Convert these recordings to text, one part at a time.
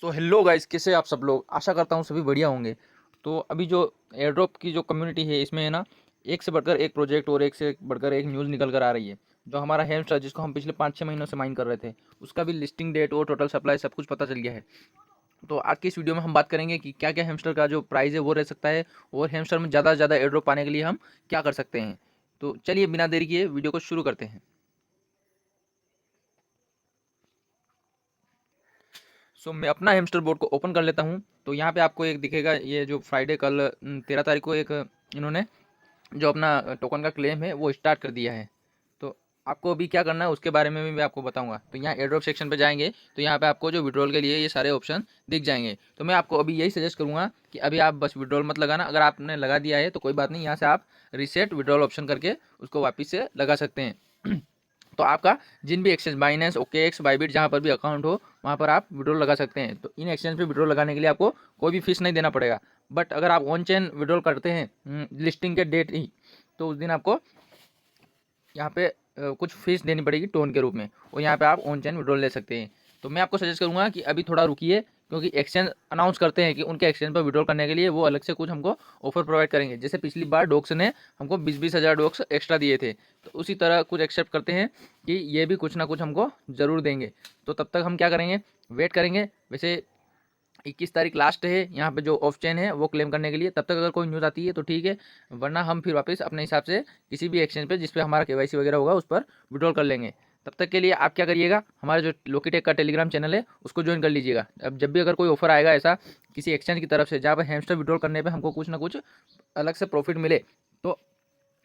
So hello guys, कैसे आप सब लोग। आशा करता हूँ सभी बढ़िया होंगे। तो अभी जो एयर ड्रॉप की जो कम्युनिटी है, इसमें है ना, एक से बढ़कर एक प्रोजेक्ट और एक से बढ़कर एक न्यूज़ निकल कर आ रही है। जो हमारा हैमस्टर, जिसको हम पिछले 5-6 महीनों से माइन कर रहे थे, उसका भी लिस्टिंग डेट और टोटल सप्लाई सब कुछ पता चल गया है। तो आज की इस वीडियो में हम बात करेंगे कि क्या क्या हैमस्टर का जो प्राइस है वो रह सकता है, और हैमस्टर में ज़्यादा से ज़्यादा एयर ड्रॉप पाने के लिए हम क्या कर सकते हैं। तो चलिए बिना देरी किए वीडियो को शुरू करते हैं। सो मैं अपना हैमस्टर बोर्ड को ओपन कर लेता हूँ। तो यहाँ पे आपको एक दिखेगा, ये जो फ्राइडे कल 13 तारीख को एक इन्होंने जो अपना टोकन का क्लेम है वो स्टार्ट कर दिया है। तो आपको अभी क्या करना है उसके बारे में भी मैं आपको बताऊंगा। तो यहाँ एयरड्रॉप सेक्शन पे जाएंगे तो यहाँ पे आपको जो विड्रॉल के लिए ये सारे ऑप्शन दिख जाएंगे। तो मैं आपको अभी यही सजेस्ट करूँगा कि अभी आप बस विड्रॉल मत लगाना। अगर आपने लगा दिया है तो कोई बात नहीं, यहाँ से आप रीसेट विड्रॉल ऑप्शन करके उसको वापस से लगा सकते हैं। तो आपका जिन भी एक्सचेंज, बाइनेंस, OKX, बाइबिट, जहाँ पर भी अकाउंट हो वहाँ पर आप विड्रॉल लगा सकते हैं। तो इन एक्सचेंज पे विड्रॉल लगाने के लिए आपको कोई भी फीस नहीं देना पड़ेगा। बट अगर आप ऑन चेन विड्रॉल करते हैं लिस्टिंग के डेट ही, तो उस दिन आपको यहाँ पे कुछ फीस देनी पड़ेगी टोन के रूप में, और यहाँ पे आप ऑन चेन विड्रॉल ले सकते हैं। तो मैं आपको सजेस्ट करूँगा कि अभी थोड़ा रुकिए, क्योंकि एक्सचेंज अनाउंस करते हैं कि उनके एक्सचेंज पर विड्रॉल करने के लिए वो अलग से कुछ हमको ऑफर प्रोवाइड करेंगे। जैसे पिछली बार डॉक्स ने हमको 20-20 हज़ार डॉक्स एक्स्ट्रा दिए थे, तो उसी तरह कुछ एक्सेप्ट करते हैं कि ये भी कुछ ना कुछ हमको ज़रूर देंगे। तो तब तक हम क्या करेंगे, वेट करेंगे। वैसे 21 तारीख लास्ट है यहाँ पे जो ऑफ चेन है वो क्लेम करने के लिए। तब तक अगर कोई न्यूज़ आती है तो ठीक है, वरना हम फिर वापस अपने हिसाब से किसी भी एक्सचेंज पे जिस पे हमारा KYC वगैरह होगा उस पर विड्रॉल कर लेंगे। तब तक के लिए आप क्या करिएगा, हमारे जो लोकीटेक का टेलीग्राम चैनल है उसको ज्वाइन कर लीजिएगा। अब जब भी अगर कोई ऑफर आएगा ऐसा किसी एक्सचेंज की तरफ से जहाँ पर हैमस्टर विड्रॉल करने पर हमको कुछ ना कुछ अलग से प्रॉफिट मिले, तो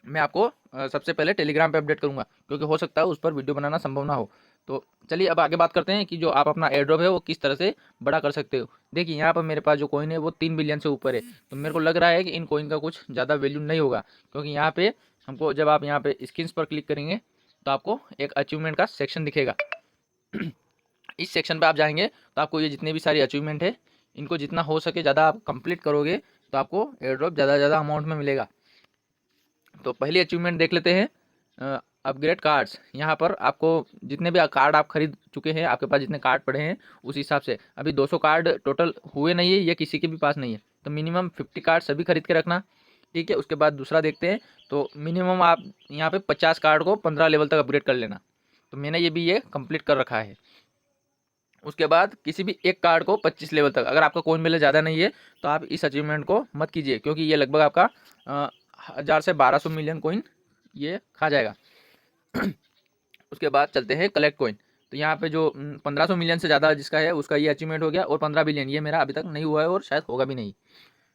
मैं आपको सबसे पहले टेलीग्राम पे अपडेट करूंगा, क्योंकि हो सकता है उस पर वीडियो बनाना संभव ना हो। तो चलिए अब आगे बात करते हैं कि जो आप अपना एयर ड्रॉप है वो किस तरह से बड़ा कर सकते हो। देखिए यहाँ पर मेरे पास जो कॉइन है वो 3 बिलियन से ऊपर है। तो मेरे को लग रहा है कि इन कॉइन का कुछ ज़्यादा वैल्यू नहीं होगा, क्योंकि यहाँ पे हमको, जब आप यहाँ पे स्किन्स पर क्लिक करेंगे तो आपको एक अचीवमेंट का सेक्शन दिखेगा। इस सेक्शन पे आप जाएंगे तो आपको ये जितने भी सारी अचीवमेंट है, इनको जितना हो सके ज़्यादा आप कंप्लीट करोगे तो आपको एयर ड्रॉप ज़्यादा से ज़्यादा अमाउंट में मिलेगा। तो पहली अचीवमेंट देख लेते हैं, अपग्रेड कार्ड्स। यहाँ पर आपको जितने भी कार्ड आप खरीद चुके हैं, आपके पास जितने कार्ड पड़े हैं उस हिसाब से, अभी 200 कार्ड टोटल हुए नहीं है, ये किसी के भी पास नहीं है, तो मिनिमम 50 कार्ड सभी खरीद के रखना। ठीक है, उसके बाद दूसरा देखते हैं। तो मिनिमम आप यहाँ पे 50 कार्ड को 15 लेवल तक अपग्रेड कर लेना। तो मैंने ये कंप्लीट कर रखा है। उसके बाद किसी भी एक कार्ड को 25 लेवल तक, अगर आपका कोइन मिले ज़्यादा नहीं है तो आप इस अचीवमेंट को मत कीजिए, क्योंकि ये लगभग आपका 1000 से 1200 मिलियन कोइन ये खा जाएगा। उसके बाद चलते हैं कलेक्ट कोइन। तो यहाँ पे जो 1500 मिलियन से ज़्यादा जिसका है उसका ये अचीवमेंट हो गया, और 15 बिलियन ये मेरा अभी तक नहीं हुआ है और शायद होगा भी नहीं।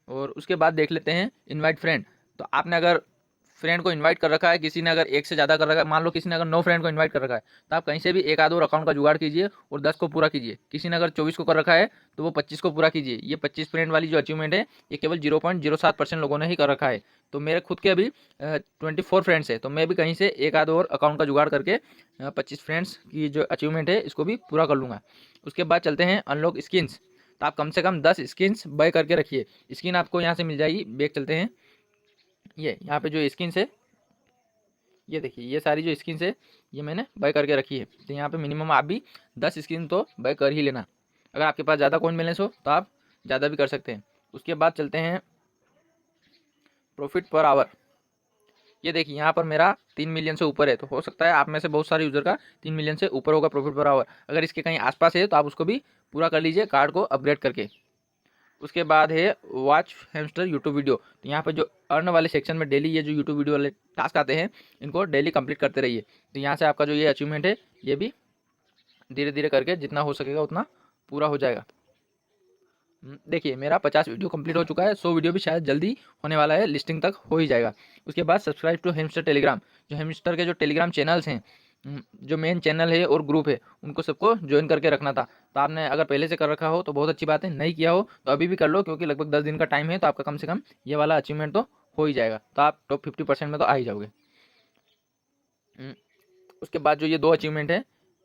और उसके बाद देख लेते हैं इनवाइट फ्रेंड। तो आपने अगर फ्रेंड को इनवाइट कर रखा है, किसी ने अगर एक से ज़्यादा कर रखा है, मान लो किसी ने अगर 9 फ्रेंड को इनवाइट कर रखा है, तो आप कहीं से भी एक आध और अकाउंट का जुगाड़ कीजिए और 10 को पूरा कीजिए। किसी ने अगर 24 को कर रखा है तो वो 25 को पूरा कीजिए। ये 25 फ्रेंड वाली जो अचीवमेंट है ये केवल 0.07% लोगों ने ही कर रखा है। तो मेरे खुद के अभी 24 फ्रेंड्स है, तो मैं भी कहीं से एक आध और अकाउंट का जुगाड़ करके 25 फ्रेंड्स की जो अचीवमेंट है इसको भी पूरा कर लूँगा। उसके बाद चलते हैं अनलॉक स्किन्स। तो आप कम से कम 10 स्किन्स बाय करके रखिए। स्किन आपको यहाँ से मिल जाएगी। बैक चलते हैं, ये यहाँ पे जो स्किन्स है, ये देखिए ये सारी जो स्किन्स है ये मैंने बाय करके रखी है। तो यहाँ पे मिनिमम आप भी 10 स्किन तो बाय कर ही लेना। अगर आपके पास ज़्यादा कॉइन बैलेंस हो तो आप ज़्यादा भी कर सकते हैं। उसके बाद चलते हैं प्रॉफिट पर आवर। ये देखिए यहाँ पर मेरा 3 मिलियन से ऊपर है, तो हो सकता है आप में से बहुत सारे यूज़र का 3 मिलियन से ऊपर होगा प्रॉफिट पर आवर। अगर इसके कहीं आसपास है तो आप उसको भी पूरा कर लीजिए कार्ड को अपग्रेड करके। उसके बाद है वॉच हैमस्टर यूट्यूब वीडियो। तो यहाँ पर जो अर्न वाले सेक्शन में डेली ये जो यूट्यूब वीडियो वाले टास्क आते हैं इनको डेली कंप्लीट करते रहिए। तो यहाँ से आपका जो ये अचीवमेंट है ये भी धीरे धीरे करके जितना हो सकेगा उतना पूरा हो जाएगा। देखिए मेरा 50 वीडियो कंप्लीट हो चुका है, 100 वीडियो भी शायद जल्दी होने वाला है, लिस्टिंग तक हो ही जाएगा। उसके बाद सब्सक्राइब टू हैमस्टर टेलीग्राम। जो हैमस्टर के जो टेलीग्राम चैनल्स हैं, जो मेन चैनल है और ग्रुप है, उनको सबको ज्वाइन करके रखना था। तो आपने अगर पहले से कर रखा हो तो बहुत अच्छी बात है, नहीं किया हो तो अभी भी कर लो, क्योंकि लगभग 10 दिन का टाइम है, तो आपका कम से कम ये वाला अचीवमेंट तो हो ही जाएगा। तो आप टॉप 50% में तो आ ही जाओगे। उसके बाद जो ये 2 अचीवमेंट है,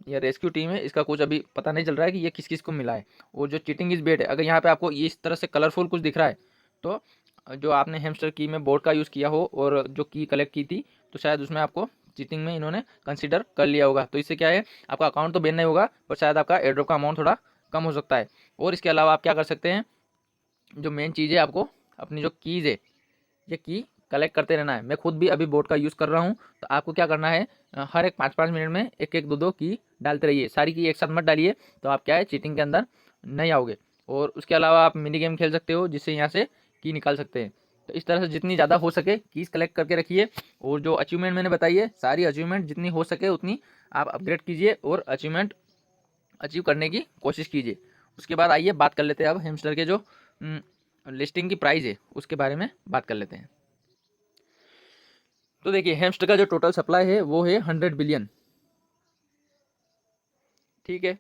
ये रेस्क्यू टीम है, इसका कुछ अभी पता नहीं चल रहा है कि ये किस किस को मिला है। और जो चीटिंग इज बेट है, अगर यहाँ पे आपको ये इस तरह से कलरफुल कुछ दिख रहा है तो जो आपने हैमस्टर की में बोर्ड का यूज़ किया हो और जो की कलेक्ट की थी, तो शायद उसमें आपको चीटिंग में इन्होंने कंसिडर कर लिया होगा। तो इससे क्या है, आपका अकाउंट तो बैन नहीं होगा, पर शायद आपका एयरड्रॉप का अमाउंट थोड़ा कम हो सकता है। और इसके अलावा आप क्या कर सकते हैं, जो मेन चीज़ है, आपको अपनी जो कीज़ है, ये की कलेक्ट करते रहना है। मैं खुद भी अभी बोट का यूज़ कर रहा हूँ, तो आपको क्या करना है, हर एक 5-5 मिनट में एक एक 2-2 की डालते रहिए। सारी की एक साथ मत डालिए, तो आप क्या है, चीटिंग के अंदर नहीं आओगे। और उसके अलावा आप मिनी गेम खेल सकते हो, जिससे यहाँ से की निकाल सकते हैं। तो इस तरह से जितनी ज़्यादा हो सके कीज़ कलेक्ट करके रखिए। और जो अचीवमेंट मैंने बताई है, सारी अचीवमेंट जितनी हो सके उतनी आप अपग्रेड कीजिए और अचीवमेंट अचीव करने की कोशिश कीजिए। उसके बाद आइए बात कर लेते हैं अब हेमस्टर के जो लिस्टिंग की प्राइस है उसके बारे में बात कर लेते हैं। तो देखिए, हेमस्टर का जो टोटल सप्लाई है वो है 100 बिलियन, ठीक है।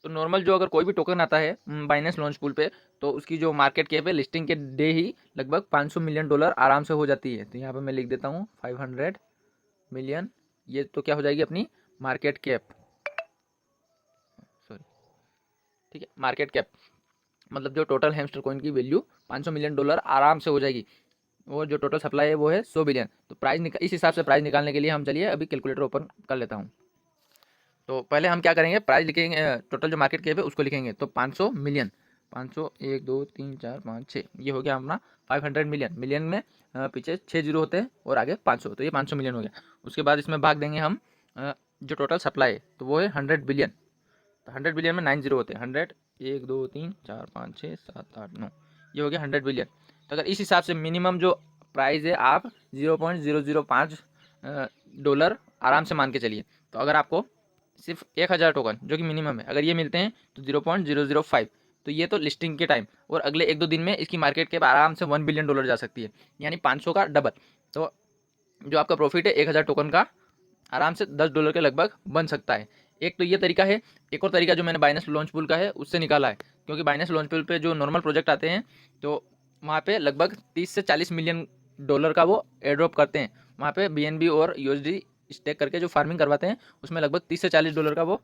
तो नॉर्मल जो अगर कोई भी टोकन आता है बाइनेंस लॉन्च पूल पे, तो उसकी जो मार्केट कैप है लिस्टिंग के डे ही लगभग $500 मिलियन आराम से हो जाती है। तो यहाँ पे मैं लिख देता हूँ 500 मिलियन, ये तो क्या हो जाएगी अपनी मार्केट कैप, सॉरी, ठीक है, मार्केट कैप मतलब जो टोटल हेमस्टर कॉइन की वैल्यू $500 मिलियन आराम से हो जाएगी। और जो टोटल सप्लाई है वो है 100 बिलियन। तो प्राइस इस हिसाब से प्राइस निकालने के लिए हम चलिए अभी कैलकुलेटर ओपन कर लेता हूँ। तो पहले हम क्या करेंगे, प्राइस लिखेंगे, टोटल जो मार्केट कैप है उसको लिखेंगे। तो 500 मिलियन, 500 1 2 3 4 5 6, ये हो गया अपना 500 मिलियन। मिलियन में पीछे 6 जीरो होते हैं और आगे 500, तो ये 500 मिलियन हो गया। उसके बाद इसमें भाग देंगे हम जो टोटल सप्लाई है, तो वो है 100 बिलियन। तो 100 बिलियन में 9 जीरो होते हैं, 100 1 2 3 4 5 6 7 8 9, ये हो गया 100 बिलियन। तो अगर इस हिसाब से मिनिमम जो प्राइस है आप $0.005 आराम से मान के चलिए। तो अगर आपको सिर्फ 1000 टोकन जो कि मिनिमम है अगर ये मिलते हैं तो 0.005, तो ये तो लिस्टिंग के टाइम, और अगले 1-2 दिन में इसकी मार्केट कैप आराम से $1 बिलियन जा सकती है, यानी 500 का डबल। तो जो आपका प्रॉफिट है 1000 टोकन का आराम से $10 के लगभग बन सकता है। एक तो ये तरीका है। एक और तरीका जो मैंने बाइनेंस लॉन्च पूल का है उससे निकाला है, क्योंकि बाइनेंस लॉन्च पूल पे जो नॉर्मल प्रोजेक्ट आते हैं तो वहाँ पे लगभग 30 से 40 मिलियन डॉलर का वो एयर ड्रॉप करते हैं। वहाँ पे BNB और USD स्टेक करके जो फार्मिंग करवाते हैं उसमें लगभग 30 से 40 डॉलर का वो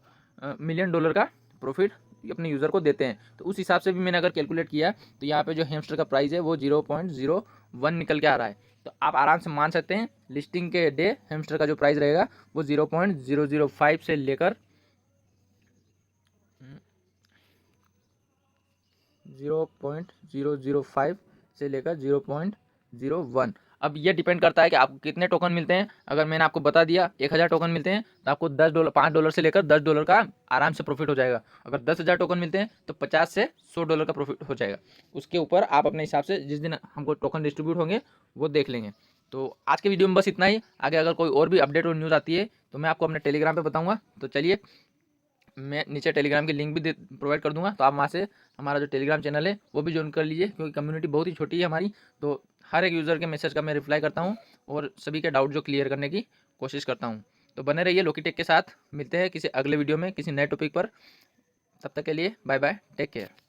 मिलियन डॉलर का प्रॉफिट अपने यूज़र को देते हैं। तो उस हिसाब से भी मैंने अगर कैलकुलेट किया तो यहाँ पे जो हेमस्टर का प्राइस है वो 0.01 निकल के आ रहा है। तो आप आराम से मान सकते हैं लिस्टिंग के डे हेमस्टर का जो प्राइस रहेगा वो 0.005 से लेकर 0.005 से लेकर 0.01। अब ये डिपेंड करता है कि आपको कितने टोकन मिलते हैं। अगर मैंने आपको बता दिया 1000 टोकन मिलते हैं तो आपको $10 $5 से लेकर $10 का आराम से प्रॉफिट हो जाएगा। अगर 10,000 टोकन मिलते हैं तो 50 से $100 का प्रॉफिट हो जाएगा। उसके ऊपर आप अपने हिसाब से जिस दिन हमको टोकन डिस्ट्रीब्यूट होंगे वो देख लेंगे। तो आज के वीडियो में बस इतना ही। आगे अगर कोई और भी अपडेट और न्यूज़ आती है तो मैं आपको अपने टेलीग्राम पे बताऊंगा। तो चलिए, मैं नीचे टेलीग्राम की लिंक भी प्रोवाइड कर दूंगा, तो आप वहाँ से हमारा जो टेलीग्राम चैनल है वो भी ज्वाइन कर लीजिए, क्योंकि कम्युनिटी बहुत ही छोटी है हमारी। तो हर एक यूज़र के मैसेज का मैं रिप्लाई करता हूँ और सभी के डाउट जो क्लियर करने की कोशिश करता हूँ। तो बने रहिए लोकीटेक के साथ। मिलते हैं किसी अगले वीडियो में किसी नए टॉपिक पर। तब तक के लिए बाय बाय, टेक केयर।